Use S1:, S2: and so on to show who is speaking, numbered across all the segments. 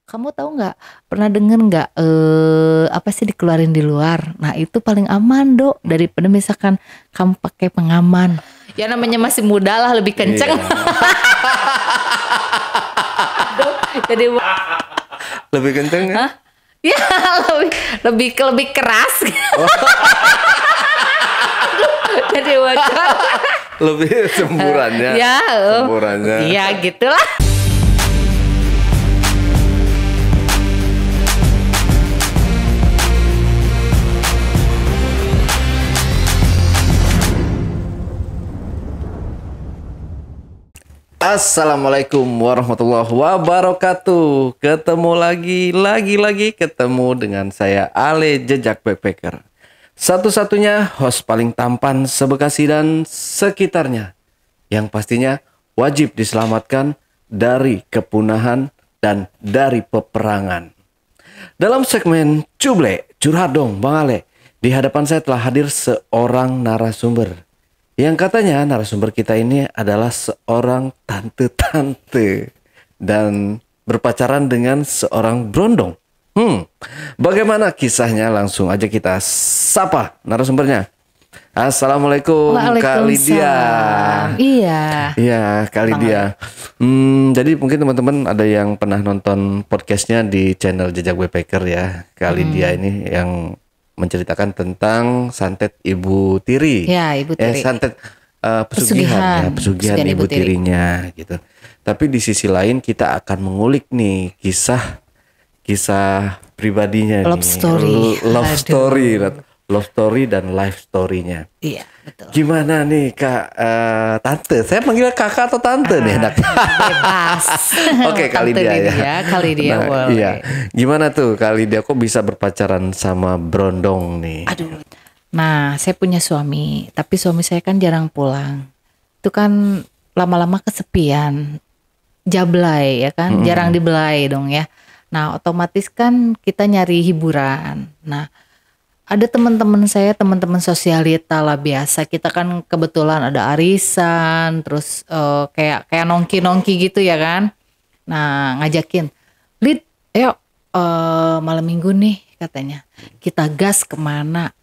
S1: kamu tahu nggak, pernah denger nggak apa sih dikeluarin di luar? Nah itu paling aman dok daripada misalkan kamu pakai pengaman. Ya namanya masih muda lah lebih kenceng.
S2: Iya.
S1: Jadi
S2: Lebih kenceng ya?
S1: Hah? Ya lebih keras. Jadi bocor.
S2: Lebih semburannya.
S1: Ya,
S2: Semburannya.
S1: iya gitulah.
S2: Assalamualaikum warahmatullahi wabarakatuh. Ketemu lagi ketemu dengan saya Ale Jejak Backpacker. Satu-satunya host paling tampan se-Bekasi dan sekitarnya, yang pastinya wajib diselamatkan dari kepunahan dan dari peperangan. Dalam segmen Cuble, curhat dong Bang Ale, di hadapan saya telah hadir seorang narasumber yang katanya narasumber kita ini adalah seorang tante-tante dan berpacaran dengan seorang brondong. Bagaimana kisahnya? Langsung aja kita sapa narasumbernya. Assalamualaikum Kak Lydia.
S1: Iya.
S2: Iya Kak Lydia. Jadi mungkin teman-teman ada yang pernah nonton podcastnya di channel Jejak Backpacker ya. Kak Lydia ini yang menceritakan tentang santet Ibu Tiri.
S1: Ya, Ibu Tiri.
S2: Santet pesugihan Ibu Tirinya gitu. Tapi di sisi lain kita akan mengulik nih kisah pribadinya
S1: Love
S2: nih. Love story dan life story-nya.
S1: Iya, betul.
S2: Gimana nih Kak Tante? Saya panggil kakak atau tante nih enak.
S1: Bebas.
S2: Oke, Kak Lydia ya.
S1: Kak Lydia boleh.
S2: Iya. Gimana tuh Kak Lydia kok bisa berpacaran sama brondong nih?
S1: Aduh. Nah, saya punya suami, tapi suami saya kan jarang pulang. Itu kan lama-lama kesepian. Jablay ya kan, jarang dibelai dong ya. Nah, otomatis kan kita nyari hiburan. Nah, ada teman-teman saya, teman-teman sosialita lah biasa. Kita kan kebetulan ada arisan, terus kayak nongki-nongki gitu ya kan. Nah, ngajakin, Lid, ayo malam minggu nih katanya. Kita gas kemana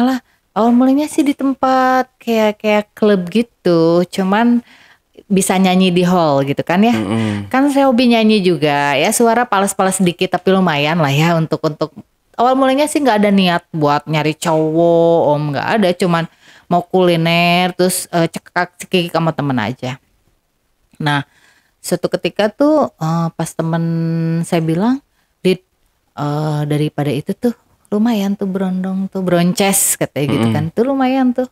S1: lah. Awal mulanya sih di tempat kayak klub gitu. Cuman bisa nyanyi di hall gitu kan ya. Kan saya hobi nyanyi juga ya. Suara pales-pales sedikit tapi lumayan lah ya untuk awal mulanya sih nggak ada niat buat nyari cowok, nggak ada, cuman mau kuliner terus cekak-cekik sama temen aja. Nah, suatu ketika tuh pas temen saya bilang, Dit, daripada itu tuh lumayan tuh brondong tuh, bronces katanya gitu kan, tuh lumayan tuh,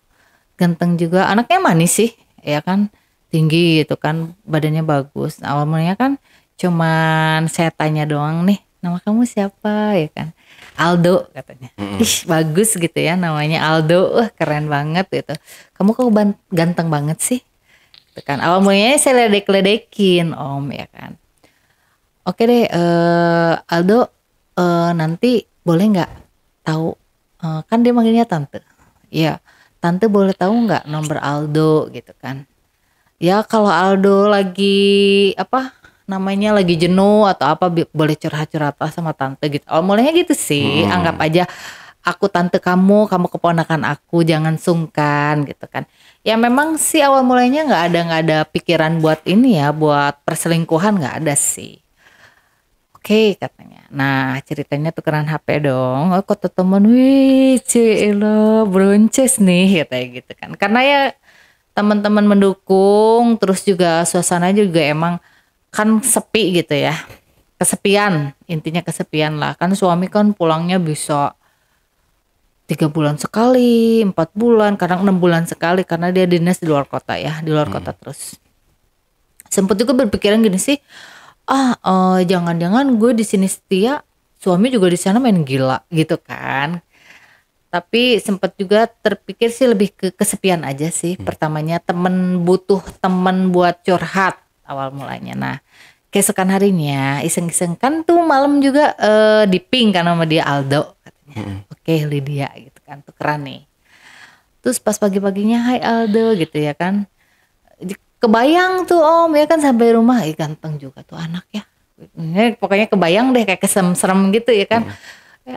S1: ganteng juga, anaknya manis sih, ya kan, tinggi gitu kan, badannya bagus. Nah, awal mulanya kan cuman saya tanya doang nih, nama kamu siapa ya kan? Aldo katanya. Ih bagus gitu ya namanya Aldo. Wah keren banget gitu. Kamu kok ganteng banget sih. Gitu kan. Awal mulanya saya ledek-ledekin om ya kan. Oke deh Aldo nanti boleh nggak tahu kan dia manggilnya tante. Iya tante boleh tahu nggak nomor Aldo gitu kan. Ya kalau Aldo lagi namanya lagi jenuh atau apa boleh curhat-curhat lah sama tante gitu. Oh mulainya gitu sih, anggap aja aku tante kamu keponakan aku, jangan sungkan gitu kan. Ya memang sih awal mulainya nggak ada pikiran buat ini ya, buat perselingkuhan nggak ada sih. Oke katanya. Nah ceritanya tukeran HP dong. Oh kata temen, wih cilo bronces nih katanya gitu kan. Karena ya teman-teman mendukung, terus juga suasana juga emang kan sepi gitu ya, kesepian, intinya kesepian lah. Kan suami kan pulangnya bisa 3 bulan sekali, 4 bulan, kadang 6 bulan sekali karena dia dinas di luar kota ya, di luar kota terus. Sempet juga berpikiran gini sih, jangan-jangan gue di sini setia, suami juga di sana main gila gitu kan. Tapi sempat juga terpikir sih lebih ke kesepian aja sih. Pertamanya butuh temen buat curhat awal mulanya. Nah keesokan harinya iseng-iseng kan tuh malam juga di ping kan sama dia Aldo katanya. Oke Lydia gitu kan tukeran nih. Terus pas pagi-paginya hai Aldo gitu ya kan. Kebayang tuh om ya kan sampai rumah ganteng juga tuh anak ya. Ini pokoknya kebayang deh kayak keserem-serem gitu ya kan.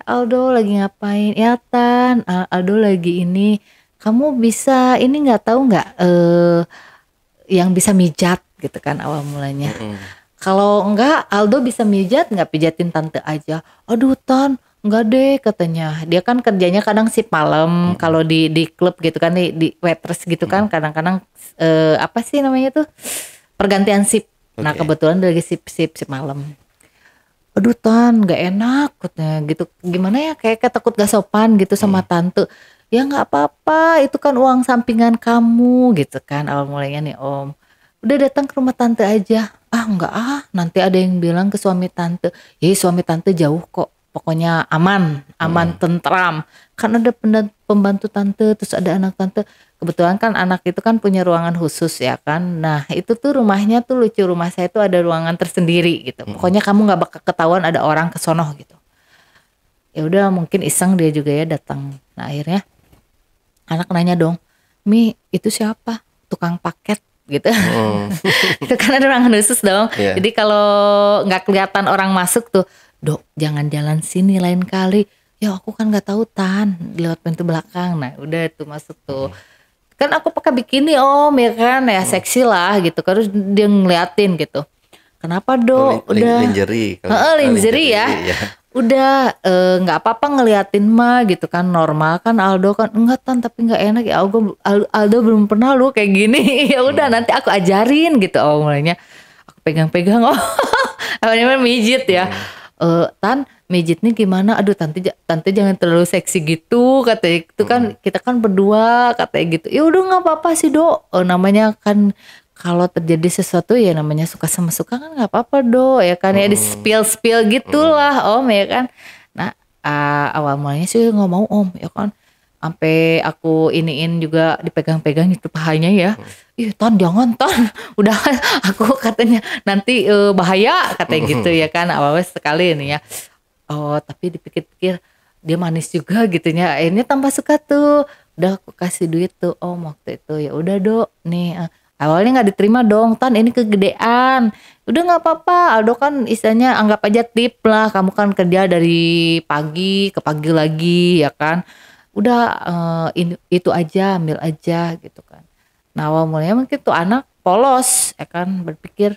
S1: Aldo lagi ngapain? Ya Tan, Aldo lagi ini. Kamu bisa ini nggak tahu nggak yang bisa mijat gitu kan awal mulanya. Kalau enggak Aldo bisa mijat nggak, pijatin tante aja. Aduh Tan, enggak deh katanya. Dia kan kerjanya kadang shift malam kalau di klub gitu kan, di waitress gitu kan kadang-kadang apa sih namanya tuh pergantian shift. Nah kebetulan dia lagi shift malam. Aduh Tan, gak enak katanya gitu. Gimana ya, kayak takut gak sopan gitu sama tante. Ya gak apa-apa, itu kan uang sampingan kamu gitu kan awal mulanya nih Om. Udah datang ke rumah tante aja. Enggak nanti ada yang bilang ke suami tante. Ya suami tante jauh kok. Pokoknya aman tentram. Kan ada pembantu tante, terus ada anak tante. Kebetulan kan anak itu kan punya ruangan khusus ya kan. Nah itu tuh rumahnya tuh lucu, rumah saya tuh ada ruangan tersendiri gitu. Pokoknya kamu nggak bakal ketahuan ada orang kesono gitu. Ya udah mungkin iseng dia juga ya datang. Nah akhirnya anak nanya dong, Mi itu siapa? Tukang paket gitu. Itu kan ada ruangan khusus dong. Jadi kalau nggak kelihatan orang masuk tuh, Dok jangan jalan sini lain kali. Ya aku kan nggak tahu Tan, lewat pintu belakang. Nah udah tuh masuk tuh. Kan aku pakai bikini Om ya kan, ya seksi lah gitu. Terus dia ngeliatin gitu. Kenapa Dok? Udah
S2: lingerie.
S1: Lingerie ya. Udah nggak apa-apa ngeliatin mah gitu kan, normal kan. Aldo kan enggak Tan, tapi nggak enak ya Aldo belum pernah lu kayak gini. Ya udah nanti aku ajarin gitu. Mulainya aku pegang-pegang awalnya mijit ya. Tan mijitnya gimana? Aduh tante jangan terlalu seksi gitu katanya. Itu kan kita kan berdua katanya gitu. Ya udah nggak apa-apa sih Dok. Namanya kan kalau terjadi sesuatu ya namanya suka sama suka kan nggak apa-apa Dok ya kan, ya di spill gitulah Om ya kan. Nah awal mulanya sih nggak mau Om ya kan. Sampai aku iniin juga dipegang-pegang itu pahanya ya. Ih Tan jangan Tan. Udah aku katanya nanti bahaya katanya gitu ya kan. Awalnya sekali ini ya. Oh tapi dipikir-pikir dia manis juga gitunya. Akhirnya tambah suka tuh. Udah aku kasih duit tuh Om waktu itu. Ya udah Dok nih. Awalnya nggak diterima dong Tan, ini kegedean. Udah nggak apa-apa, Aldo kan istilahnya anggap aja tip lah. Kamu kan kerja dari pagi ke pagi lagi ya kan. Udah itu aja, ambil aja gitu kan. Nah awal mulanya mungkin tuh anak polos ya kan, berpikir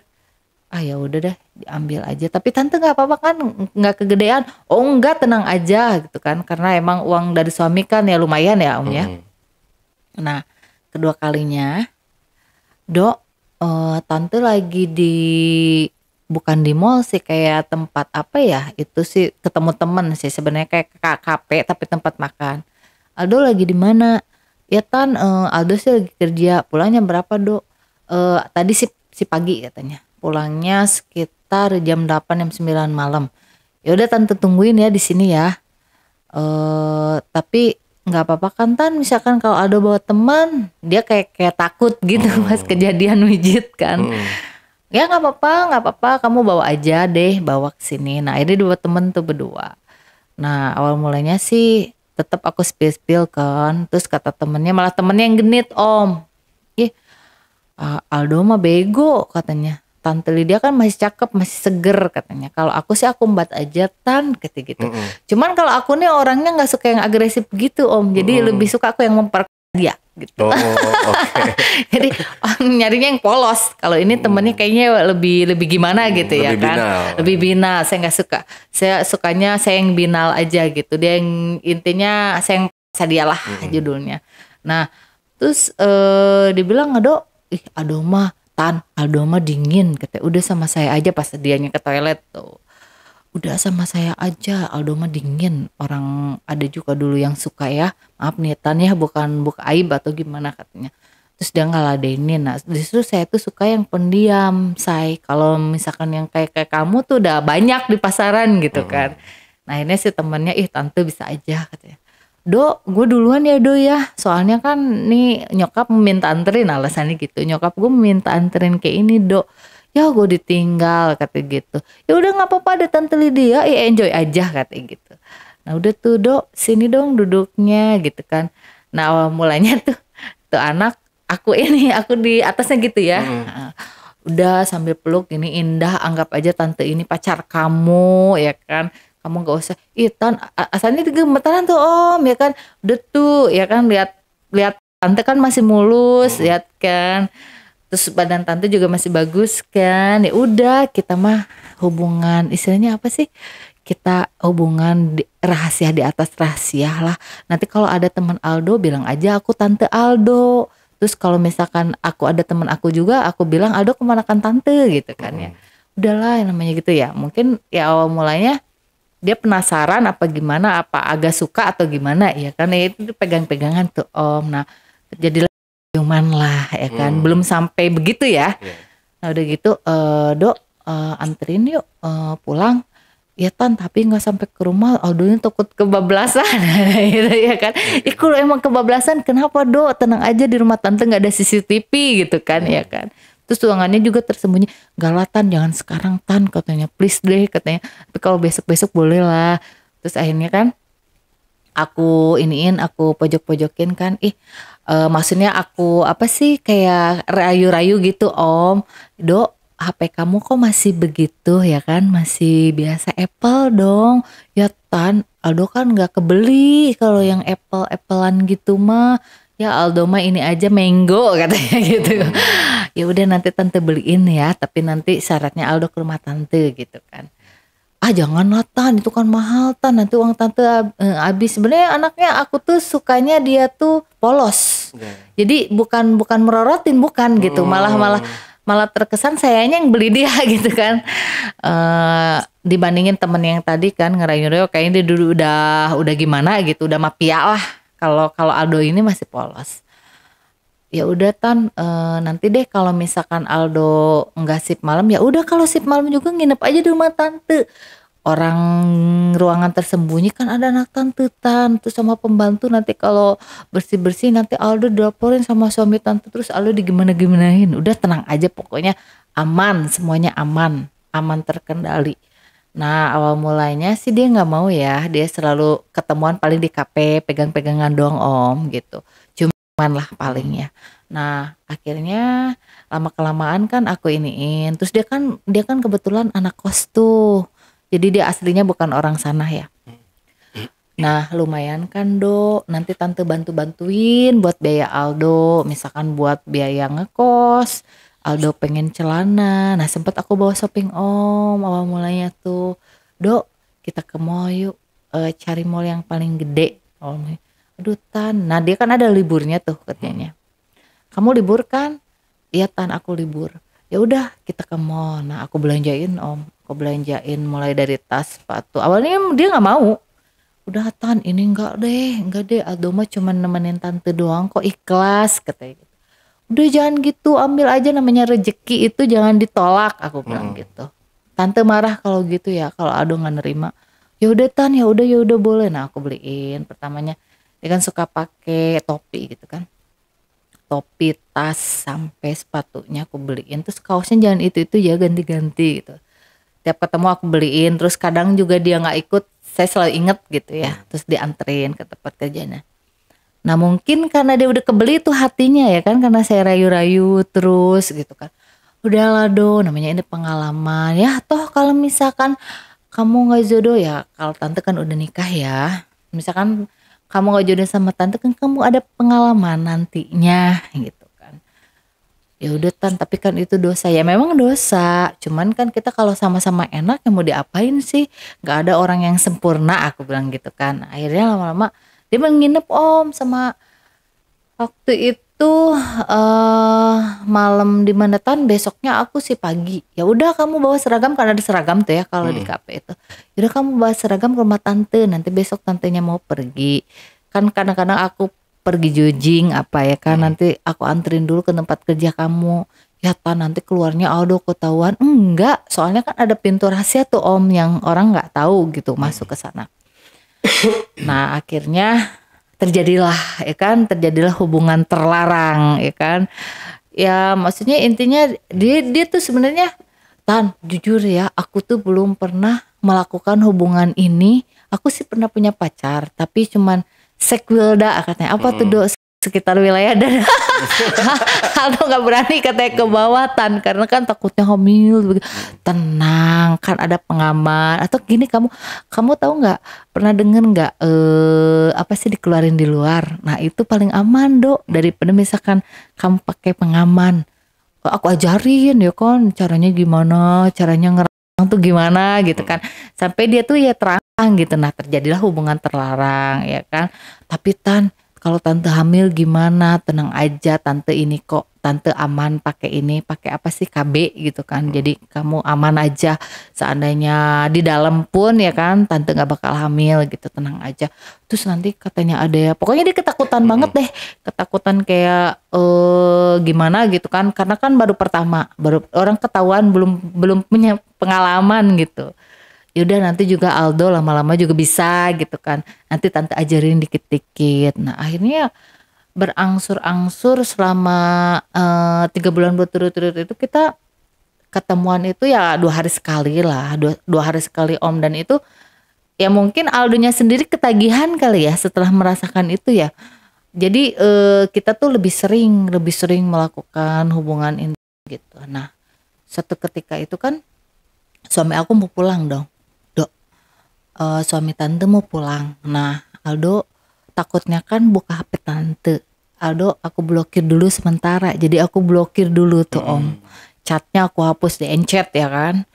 S1: ya udah deh diambil aja. Tapi tante nggak apa-apa kan, nggak kegedean. Oh enggak, tenang aja gitu kan, karena emang uang dari suami kan ya lumayan ya Om ya. Nah kedua kalinya, Dok tante lagi bukan di mall sih, kayak tempat apa ya itu sih, ketemu temen sih sebenarnya, kayak kafe tapi tempat makan. Aldo lagi di mana? Ya Tan, Aldo sih lagi kerja. Pulangnya berapa Dok? Tadi si pagi katanya. Pulangnya sekitar jam 8 jam 9 malam. Ya udah tante tungguin ya di sini ya. Tapi nggak apa-apa kan Tan, misalkan kalau Aldo bawa teman, dia kayak takut gitu pas kejadian mijit kan. Ya nggak apa-apa, kamu bawa aja deh, bawa ke sini. Nah ini dua temen tuh berdua. Nah awal mulanya sih tetap aku spill kan, terus kata temennya, malah temennya yang genit Om. Aldo mah bego katanya. Tante Lydia kan masih cakep, masih seger katanya. Kalau aku sih aku embat aja Tan kata gitu. Cuman kalau aku nih orangnya nggak suka yang agresif gitu Om. Jadi lebih suka aku yang memperkuat dia gitu.
S2: Okay.
S1: Jadi nyarinya yang polos. Kalau ini temennya kayaknya lebih gimana gitu ya kan.
S2: Binal.
S1: Lebih binal. Saya nggak suka. Saya sukanya saya yang binal aja gitu. Dia yang intinya saya yang sadialah judulnya. Nah terus dibilang Aldo mah Tan, Aldo mah dingin katanya. Udah sama saya aja, pas dianya ke toilet tuh. Udah sama saya aja, Aldo mah dingin. Orang ada juga dulu yang suka ya. Maaf nih Tan ya, bukan buka aib atau gimana katanya. Terus dia ngeladenin. Nah justru saya tuh suka yang pendiam, Say. Kalau misalkan yang kayak kamu tuh udah banyak di pasaran gitu kan. Nah ini si temennya, tante bisa aja katanya. Dok, gue duluan ya Do ya. Soalnya kan nih nyokap minta anterin, alasannya gitu. Nyokap gue minta anterin kayak ini Dok. Ya gue ditinggal kata gitu. Ya udah nggak apa-apa, ada Tante Lydia, enjoy aja kata gitu. Nah udah tuh Dok, sini dong duduknya gitu kan. Nah awal mulanya tuh anak aku di atasnya gitu ya. Udah sambil peluk ini indah, anggap aja tante ini pacar kamu ya kan. Kamu nggak usah, ih Tan asalnya gemeteran tuh Om ya kan. Udah tuh ya kan, lihat tante kan masih mulus, lihat kan. Terus badan tante juga masih bagus kan. Ya udah kita mah hubungan istilahnya apa sih? Kita hubungan rahasia di atas rahasia lah. Nanti kalau ada teman Aldo bilang aja aku tante Aldo. Terus kalau misalkan aku ada teman aku juga, aku bilang Aldo kemanakan tante gitu kan ya. Udahlah yang namanya gitu ya. Mungkin ya awal mulanya dia penasaran apa gimana, apa agak suka atau gimana ya kan, ya itu pegang-pegangan tuh Om. Nah terjadilah ciuman lah ya kan, belum sampai begitu ya. Nah udah gitu Dok anterin yuk pulang ya Tan, tapi nggak sampai ke rumah Aldonya takut kebablasan gitu ya kan. Kalau emang kebablasan kenapa Dok, tenang aja di rumah tante nggak ada CCTV gitu kan ya kan. Terus ruangannya juga tersembunyi. Gak lah Tan, jangan sekarang Tan katanya, please deh katanya. Tapi kalau besok-besok boleh lah. Terus akhirnya kan aku pojok-pojokin kan. Maksudnya aku apa sih kayak rayu-rayu gitu Om. Dok, HP kamu kok masih begitu ya kan, masih biasa Apple dong. Ya Tan, Aldo kan gak kebeli kalau yang Applean gitu mah. Ya Aldo mah ini aja mango katanya gitu. Ya udah nanti tante beliin ya, tapi nanti syaratnya Aldo ke rumah tante gitu kan. Jangan lah Tan, itu kan mahal Tan, nanti uang tante habis. Sebenarnya anaknya aku tuh sukanya dia tuh polos. Jadi bukan merorotin, bukan gitu, malah terkesan sayanya yang beli dia gitu kan. Dibandingin temen yang tadi kan ngerayu-rayu kayaknya dia dulu udah gimana gitu, udah mafia lah. Kalau Aldo ini masih polos. Ya udah Tan, nanti deh kalau misalkan Aldo nggak sip malam, ya udah kalau sip malam juga nginep aja di rumah tante. Orang ruangan tersembunyi kan ada anak tante Tan, terus sama pembantu, nanti kalau bersih-bersih nanti Aldo dilaporin sama suami tante, terus Aldo digimana-gimanain. Udah tenang aja pokoknya, aman, semuanya aman terkendali. Nah awal mulanya sih dia nggak mau ya, dia selalu ketemuan paling di kafe, pegang-pegangan doang Om gitu. Cuman lah paling ya. Nah akhirnya lama kelamaan kan aku iniin, terus dia kan kebetulan anak kos tuh, jadi dia aslinya bukan orang sana ya. Nah lumayan kan Dok, nanti tante bantu-bantuin buat biaya Aldo, misalkan buat biaya ngekos. Aldo pengen celana, nah sempet aku bawa shopping Om awal mulanya tuh. Dok kita ke mall yuk, cari mall yang paling gede Om. Aduh Tan, nah dia kan ada liburnya tuh katanya. Kamu libur kan? Iya Tan aku libur. Ya udah kita ke mall. Nah aku belanjain Om, aku belanjain mulai dari tas, sepatu. Awalnya dia nggak mau. Udah Tan ini enggak deh Aldo mah cuma nemenin tante doang kok, ikhlas katanya. Udah jangan gitu, ambil aja, namanya rejeki itu jangan ditolak, aku bilang gitu. Tante marah kalau gitu ya, kalau Aldo nggak nerima. Ya udah Tan, ya udah boleh. Nah aku beliin pertamanya, dia kan suka pakai topi gitu kan, topi, tas, sampai sepatunya aku beliin. Terus kaosnya jangan itu ya, ganti-ganti gitu. Tiap ketemu aku beliin. Terus kadang juga dia nggak ikut, saya selalu inget gitu ya. Terus dianterin ke tempat kerjanya. Nah mungkin karena dia udah kebeli tuh hatinya ya kan, karena saya rayu-rayu terus gitu kan. Udahlah Do, namanya ini pengalaman ya, toh kalau misalkan kamu gak jodoh ya, kalau tante kan udah nikah ya, misalkan kamu gak jodoh sama tante kan kamu ada pengalaman nantinya gitu kan. Ya udah Tan, tapi kan itu dosa ya, memang dosa, cuman kan kita kalau sama-sama enak ya mau diapain sih, gak ada orang yang sempurna, aku bilang gitu kan. Akhirnya lama-lama dia menginep Om sama, waktu itu malam di mana Tan, besoknya aku sih pagi. Ya udah kamu bawa seragam, karena ada seragam tuh ya kalau di kafe itu. Ya udah kamu bawa seragam ke rumah tante, nanti besok tantenya mau pergi. Kan kadang-kadang aku pergi jogging apa ya kan, nanti aku anterin dulu ke tempat kerja kamu. Ya Tan, nanti keluarnya Aldo ketahuan. Enggak, soalnya kan ada pintu rahasia tuh Om yang orang nggak tahu gitu masuk ke sana. Nah akhirnya terjadilah hubungan terlarang ya kan. Ya maksudnya intinya dia tuh sebenarnya, Tan jujur ya, aku tuh belum pernah melakukan hubungan ini. Aku sih pernah punya pacar tapi cuman sekwilda katanya. Apa tuh Do sekitar wilayah dan Aldo nggak berani katanya ke bawah Tan karena kan takutnya hamil. Tenang, kan ada pengaman. Atau gini, kamu tahu nggak, pernah denger nggak apa sih dikeluarin di luar? Nah itu paling aman Dok, daripada misalkan kamu pakai pengaman. Aku ajarin ya kan caranya gimana, caranya ngerang tuh gimana gitu kan, sampai dia tuh ya terang gitu. Nah terjadilah hubungan terlarang ya kan. Tapi Tan, kalau tante hamil gimana? Tenang aja, tante ini kok, tante aman pakai ini, pakai apa sih, KB gitu kan. Jadi kamu aman aja, seandainya di dalam pun ya kan tante nggak bakal hamil gitu, tenang aja. Terus nanti katanya ada ya, pokoknya dia ketakutan banget deh, ketakutan kayak gimana gitu kan, karena kan baru pertama, baru orang ketahuan, belum punya pengalaman gitu. Yaudah nanti juga Aldo lama-lama juga bisa gitu kan, nanti tante ajarin dikit-dikit. Nah akhirnya berangsur-angsur selama 3 bulan berturut-turut itu kita ketemuan itu ya 2 hari sekali lah, dua hari sekali Om. Dan itu ya mungkin Aldonya sendiri ketagihan kali ya setelah merasakan itu ya. Jadi kita tuh lebih sering melakukan hubungan intim gitu. Nah satu ketika itu kan suami aku mau pulang dong. Suami tante mau pulang. Nah Aldo takutnya kan buka HP tante. Aldo aku blokir dulu sementara. Jadi aku blokir dulu tuh Om. Chatnya aku hapus di encet ya kan.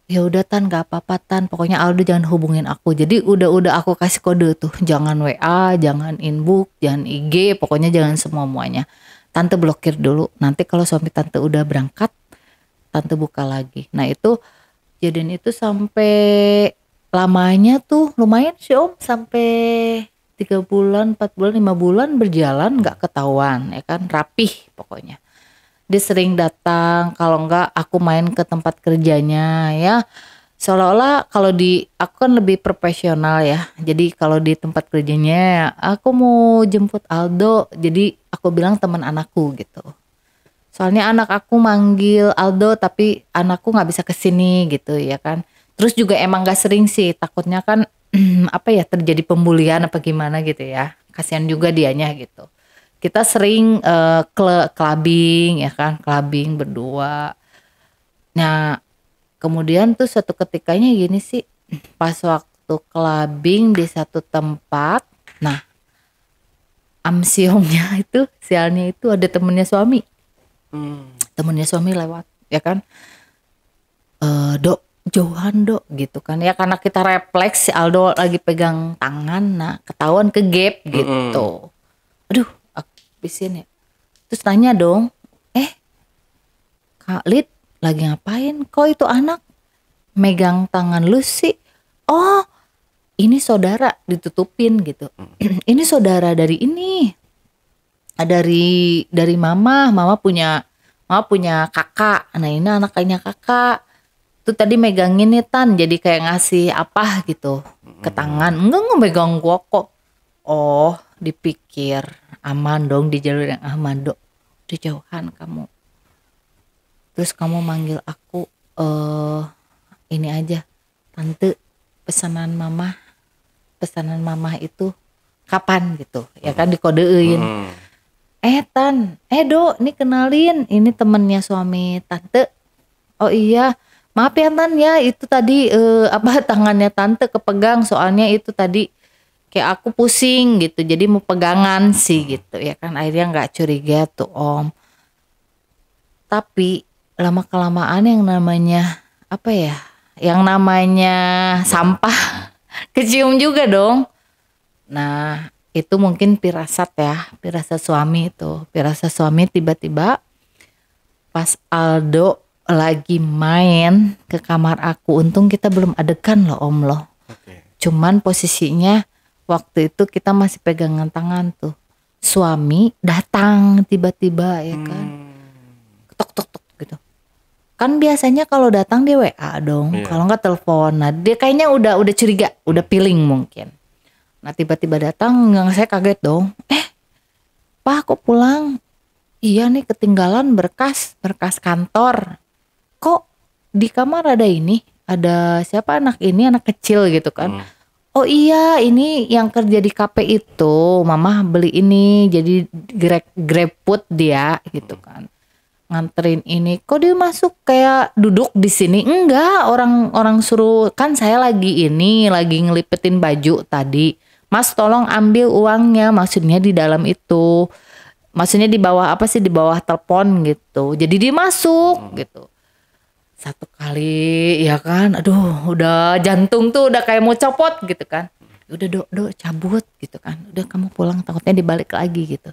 S1: Ya udah Tan, gak apa-apa Tan. Pokoknya Aldo jangan hubungin aku. Jadi udah aku kasih kode tuh. Jangan WA, jangan inbox, jangan IG. Pokoknya jangan semuanya. Tante blokir dulu. Nanti kalau suami tante udah berangkat, tante buka lagi. Nah itu jadian itu sampai lamanya tuh lumayan sih Om, sampai 3 bulan, 4 bulan, 5 bulan berjalan gak ketahuan ya kan, rapih pokoknya. Dia sering datang, kalau enggak aku main ke tempat kerjanya ya. Seolah-olah kalau aku kan lebih profesional ya. Jadi kalau di tempat kerjanya aku mau jemput Aldo, jadi aku bilang teman anakku gitu. Soalnya anak aku manggil Aldo tapi anakku gak bisa kesini gitu ya kan. Terus juga emang gak sering sih, takutnya kan apa ya, terjadi pembulian apa gimana gitu ya. Kasihan juga dianya gitu. Kita sering clubbing ya kan, clubbing berdua. Nah kemudian tuh suatu ketikanya gini sih, pas waktu clubbing di satu tempat. Nah amsiongnya itu, sialnya itu ada temennya suami. Temennya suami lewat ya kan. Dok jauhan Dok gitu kan ya, karena kita refleks si Aldo lagi pegang tangan, nah ketahuan ke gap gitu. Aduh habisin ya. Terus tanya dong, Kak Lid lagi ngapain, kok itu anak megang tangan lu sih? Oh ini saudara, ditutupin gitu. Ini saudara dari ini, dari mama punya kakak. Nah ini anaknya kakak tuh tadi megangin nih Tan, jadi kayak ngasih apa gitu ke tangan. Enggak megang gua kok. Oh dipikir aman dong, di jalur yang aman Dok, di jauhan kamu. Terus kamu manggil aku ini aja, tante, pesanan mama itu kapan gitu ya kan, dikodein. Tan, Dok, ini kenalin, ini temennya suami tante. Oh iya, maaf ya Tan ya, itu tadi tangannya tante kepegang, soalnya itu tadi kayak aku pusing gitu, jadi mau pegangan sih gitu ya kan. Akhirnya nggak curiga tuh Om. Tapi lama kelamaan yang namanya apa ya, yang namanya sampah kecium juga dong. Nah itu mungkin pirasat suami itu. Pirasat suami tiba-tiba pas Aldo lagi main ke kamar aku. Untung kita belum adegan loh Om loh. Cuman posisinya waktu itu kita masih pegangan tangan tuh. Suami datang tiba-tiba ya kan. Tok gitu. Kan biasanya kalau datang dia WA dong, kalau nggak telepon. Nah dia kayaknya udah curiga, udah feeling mungkin. Nah tiba-tiba datang, saya kaget dong. Pak kok pulang? Iya nih ketinggalan berkas kantor. Kok di kamar ada ini? Ada siapa, anak ini, anak kecil gitu kan. oh iya ini yang kerja di kafe itu, mama beli ini jadi GrabFood dia gitu kan. Nganterin ini, kok dia masuk kayak duduk di sini? Enggak, orang suruh, kan saya lagi ngelipetin baju tadi. Mas tolong ambil uangnya, maksudnya di dalam itu. Maksudnya di bawah apa sih, di bawah telepon gitu. Jadi dia masuk gitu. Satu kali ya kan, aduh udah jantung tuh udah kayak mau copot gitu kan. Udah dok cabut gitu kan. Udah kamu pulang, takutnya dibalik lagi gitu.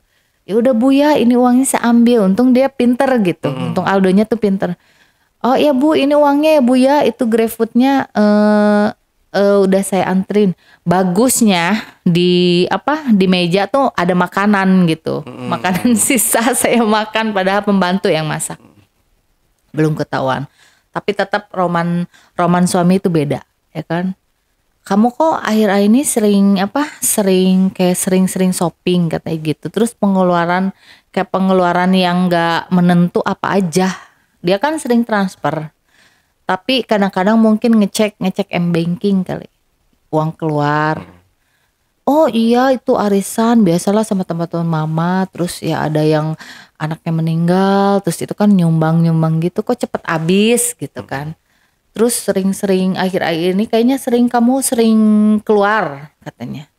S1: Ya udah Bu ya, ini uangnya saya ambil. Untung dia pinter gitu. Untung Aldonya tuh pinter. Oh iya Bu, ini uangnya ya Bu ya. Itu GrabFood-nya udah saya antrin. Bagusnya di meja tuh ada makanan gitu. Makanan sisa saya makan, padahal pembantu yang masak. Belum ketahuan. Tapi tetap roman suami itu beda, ya kan? Kamu kok akhir-akhir ini sering shopping katanya gitu. Terus pengeluaran yang nggak menentu apa aja. Dia kan sering transfer. Tapi kadang-kadang mungkin ngecek M-banking kali. Uang keluar. Oh iya itu arisan biasalah sama teman-teman mama. Terus ya ada yang anaknya meninggal. Terus itu kan nyumbang gitu. Kok cepet habis gitu kan. Terus sering akhir-akhir ini kayaknya kamu sering keluar katanya.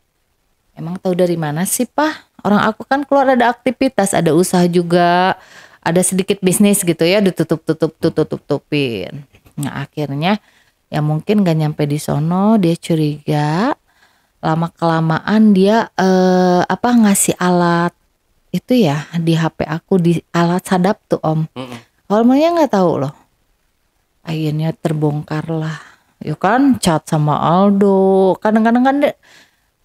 S1: Emang tahu dari mana sih Pak? Orang aku kan keluar ada aktivitas, ada usaha juga, ada sedikit bisnis gitu ya, ditutupin. Nah akhirnya ya mungkin gak nyampe di sono, dia curiga. Lama kelamaan dia ngasih alat itu ya di HP aku, di alat sadap tuh Om. Awalnya nggak tahu loh. Akhirnya terbongkar lah. Ya kan chat sama Aldo. Kadang-kadang kan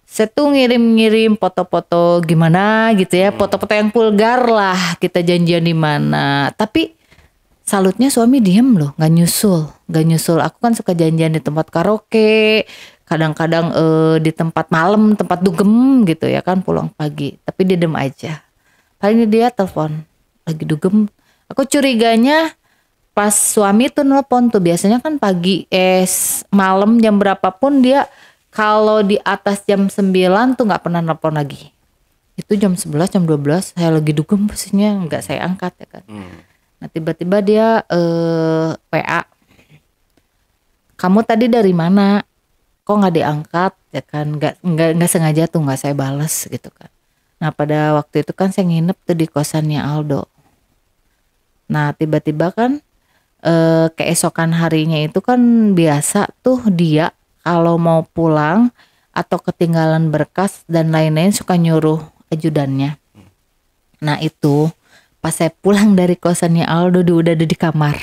S1: saya tuh ngirim foto-foto gimana gitu ya. Foto-foto yang vulgar lah. Kita janjian di mana. Tapi salutnya suami diem loh. Gak nyusul. Aku kan suka janjian di tempat karaoke. Kadang-kadang di tempat malam. Tempat dugem gitu ya kan. Pulang pagi. Tapi dia diem aja. Paling dia telepon. Lagi dugem. Aku curiganya pas suami tuh nelpon tuh biasanya kan pagi malam jam berapapun dia kalau di atas jam 9 tuh nggak pernah nelpon lagi. Itu jam 11 jam 12 saya lagi dugem pastinya nggak saya angkat ya kan. Nah tiba-tiba dia PA. Kamu tadi dari mana? Kok nggak diangkat ya kan? Nggak sengaja tuh nggak saya balas gitu kan. Nah pada waktu itu kan saya nginep tuh di kosannya Aldo. Nah tiba-tiba kan keesokan harinya itu kan biasa tuh dia kalau mau pulang atau ketinggalan berkas dan lain-lain suka nyuruh ajudannya. Nah itu pas saya pulang dari kosannya Aldo dia udah ada di kamar.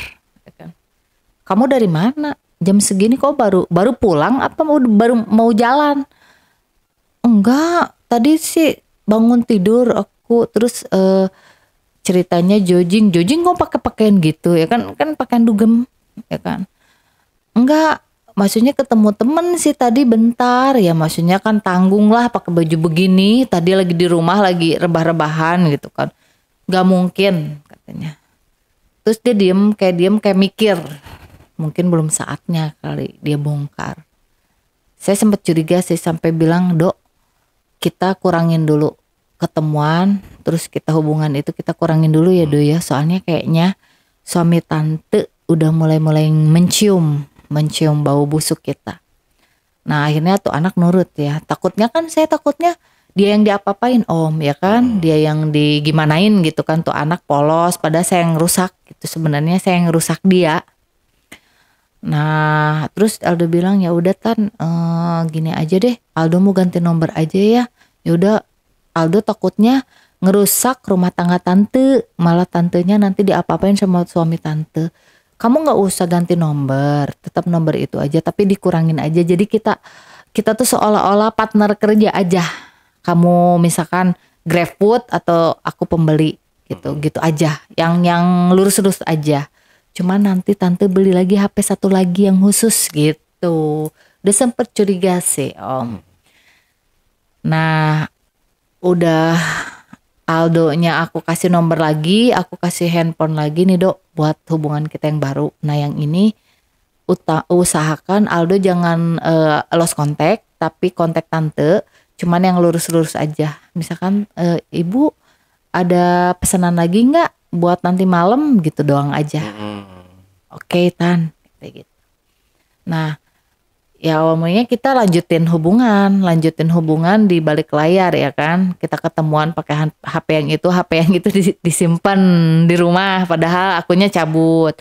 S1: Kamu dari mana? Jam segini kok baru pulang apa baru mau jalan? Enggak, tadi sih bangun tidur aku terus ceritanya jogging kok pakai pakaian gitu ya kan pakaian dugem ya kan. Enggak, maksudnya ketemu temen sih tadi bentar ya, maksudnya kan tanggung lah pakai baju begini, tadi lagi di rumah lagi rebah-rebahan gitu kan. Gak mungkin katanya. Terus dia diem kayak mikir, mungkin belum saatnya kali dia bongkar. Saya sempat curiga sih sampai bilang, Dok kita kurangin dulu ketemuan, terus kita hubungan itu kita kurangin dulu ya Do ya, soalnya kayaknya suami tante udah mulai mencium bau busuk kita. Nah akhirnya tuh anak nurut ya, takutnya dia yang diapa-apain Om ya kan, dia yang digimanain gitu kan, tuh anak polos padahal saya yang rusak gitu, sebenarnya saya yang rusak dia. Nah terus Aldo bilang ya udah Tan gini aja deh, Aldo mau ganti nomor aja ya. Ya udah, Aldo takutnya ngerusak rumah tangga tante, malah tantenya nanti diapa-apain sama suami tante. Kamu nggak usah ganti nomor, tetap nomor itu aja, tapi dikurangin aja. Jadi kita tuh seolah-olah partner kerja aja. Kamu misalkan GrabFood atau aku pembeli gitu aja. Yang lurus-lurus aja. Cuma nanti tante beli lagi HP satu lagi yang khusus gitu. Udah sempet curiga sih Om. Nah udah Aldonya aku kasih nomor lagi, aku kasih handphone lagi nih Dok buat hubungan kita yang baru. Nah yang ini usahakan Aldo jangan lost contact, tapi kontak tante, cuman yang lurus-lurus aja. Misalkan ibu ada pesanan lagi nggak buat nanti malam gitu doang aja. Oke, Tan, kayak gitu. Nah, ya awalnya kita lanjutin hubungan di balik layar ya kan. Kita ketemuan pakai HP yang itu disimpan di rumah, padahal akunya cabut.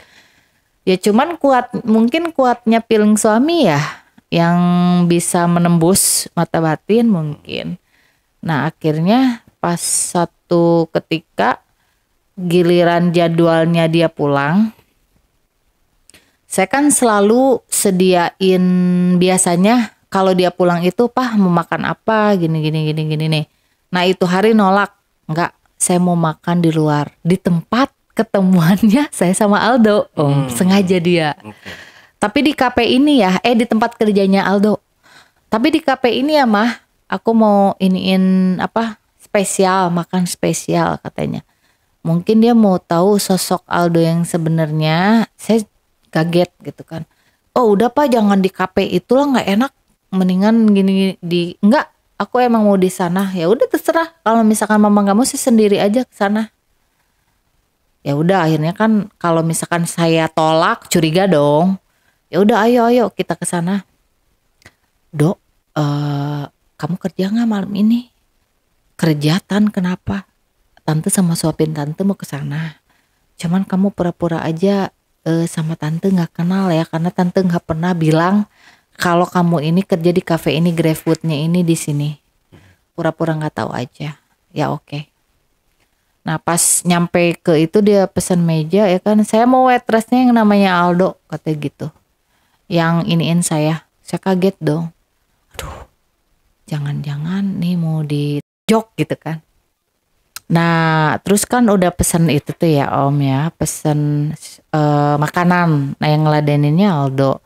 S1: Ya cuman mungkin kuatnya feeling suami ya, yang bisa menembus mata batin mungkin. Nah akhirnya pas satu ketika giliran jadwalnya dia pulang, saya kan selalu sediain, biasanya kalau dia pulang itu mau makan apa gini nih. Nah itu hari nolak, enggak, saya mau makan di luar. Di tempat ketemuannya saya sama Aldo, sengaja dia. Tapi di kafe ini ya, di tempat kerjanya Aldo. Tapi di kafe ini ya mah, aku mau iniin makan spesial katanya. Mungkin dia mau tahu sosok Aldo yang sebenarnya. Saya kaget gitu kan. Oh udah Pak, jangan di kafe itulah, nggak enak. Mendingan gini enggak. Aku emang mau di sana. Ya udah terserah. Kalau misalkan mama nggak mau, sih sendiri aja ke sana. Ya udah akhirnya kan kalau misalkan saya tolak curiga dong. Ya udah ayo kita ke sana. Dok, kamu kerja nggak malam ini? Kerja Tan, kenapa? Tante sama suapin tante mau ke sana. Cuman kamu pura-pura aja sama tante nggak kenal ya, karena tante nggak pernah bilang kalau kamu ini kerja di cafe ini, GrabFood-nya ini di sini. Pura-pura nggak tahu aja. Ya oke. Nah pas nyampe ke itu dia pesan meja ya kan, saya mau waitressnya yang namanya Aldo katanya gitu, yang iniin saya kaget dong. Aduh, jangan-jangan nih mau di jok gitu kan. Nah terus kan udah pesen itu tuh ya Om ya, pesen makanan. Nah yang ngeladeninnya Aldo.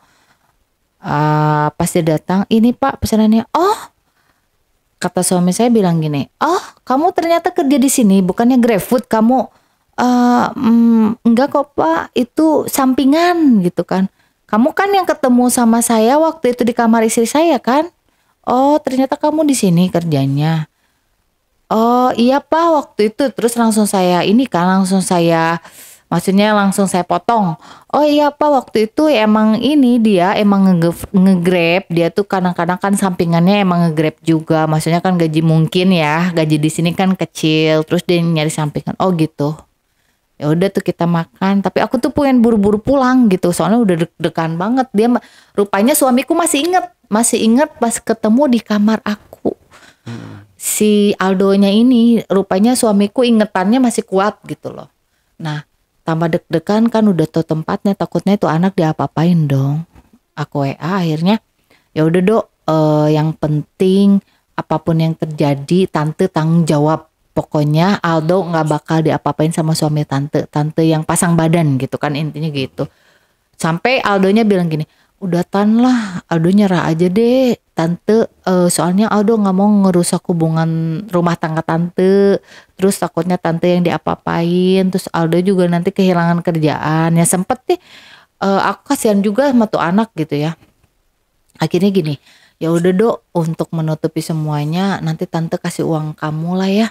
S1: Pas dia datang, ini Pak pesanannya. Oh, kata suami saya bilang gini, oh kamu ternyata kerja di sini, bukannya GrabFood kamu? Enggak kok Pak, itu sampingan gitu kan. Kamu kan yang ketemu sama saya waktu itu di kamar istri saya kan? Oh ternyata kamu di sini kerjanya. Oh iya Pak waktu itu. Terus langsung saya langsung saya potong. Oh iya Pak waktu itu emang dia emang nge-grab. Dia tuh kadang-kadang kan sampingannya emang nge-grab juga. Maksudnya kan gaji mungkin ya, gaji di sini kan kecil. Terus dia nyari sampingan. Oh gitu. Ya udah tuh kita makan. Tapi aku tuh pengen buru-buru pulang gitu. Soalnya udah deg-degan banget. Dia rupanya suamiku masih inget pas ketemu di kamar aku. Si Aldonya ini rupanya suamiku ingetannya masih kuat gitu loh. Nah tambah deg-degan kan, udah tahu tempatnya, takutnya itu anak diapa-apain dong. Aku WA akhirnya, ya udah Dok, yang penting apapun yang terjadi tante tanggung jawab. Pokoknya Aldo nggak bakal diapa-apain sama suami tante yang pasang badan gitu kan, intinya gitu. Sampai Aldonya bilang gini, udah Tan lah, Aldo nyerah aja deh tante, soalnya Aldo nggak mau ngerusak hubungan rumah tangga tante, terus takutnya tante yang diapa-apain, terus Aldo juga nanti kehilangan kerjaan. Ya sempet nih, aku kasihan juga sama tuh anak gitu ya. Akhirnya gini, ya udah Dok, untuk menutupi semuanya nanti tante kasih uang kamu lah ya.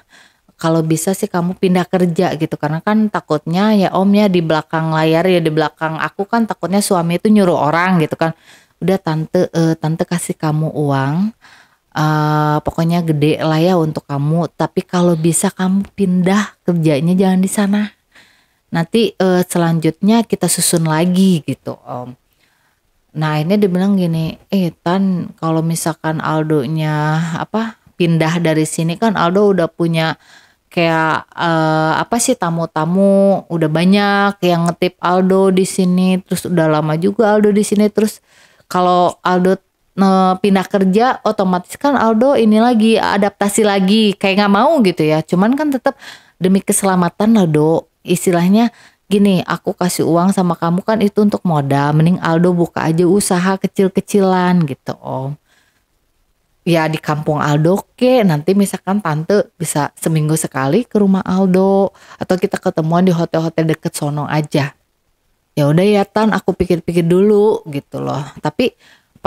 S1: Kalau bisa sih kamu pindah kerja gitu, karena kan takutnya ya Om ya, di belakang layar ya, di belakang aku kan takutnya suami itu nyuruh orang gitu kan. Udah tante kasih kamu uang, pokoknya gede lah ya untuk kamu. Tapi kalau bisa kamu pindah kerjanya, jangan di sana. Nanti selanjutnya kita susun lagi gitu Om. Nah ini dia bilang gini, Tan kalau misalkan Aldonya pindah dari sini kan Aldo udah punya kayak tamu-tamu udah banyak yang ngetip Aldo di sini, terus udah lama juga Aldo di sini. Terus kalau Aldo pindah kerja, otomatis kan Aldo ini lagi adaptasi lagi, kayak nggak mau gitu ya. Cuman kan tetap demi keselamatan lah Do, istilahnya gini, aku kasih uang sama kamu kan itu untuk modal, mending Aldo buka aja usaha kecil-kecilan gitu Om. Ya di kampung Aldo nanti misalkan tante bisa seminggu sekali ke rumah Aldo, atau kita ketemuan di hotel-hotel deket sono aja. Ya udah ya Tan, aku pikir-pikir dulu gitu loh. Tapi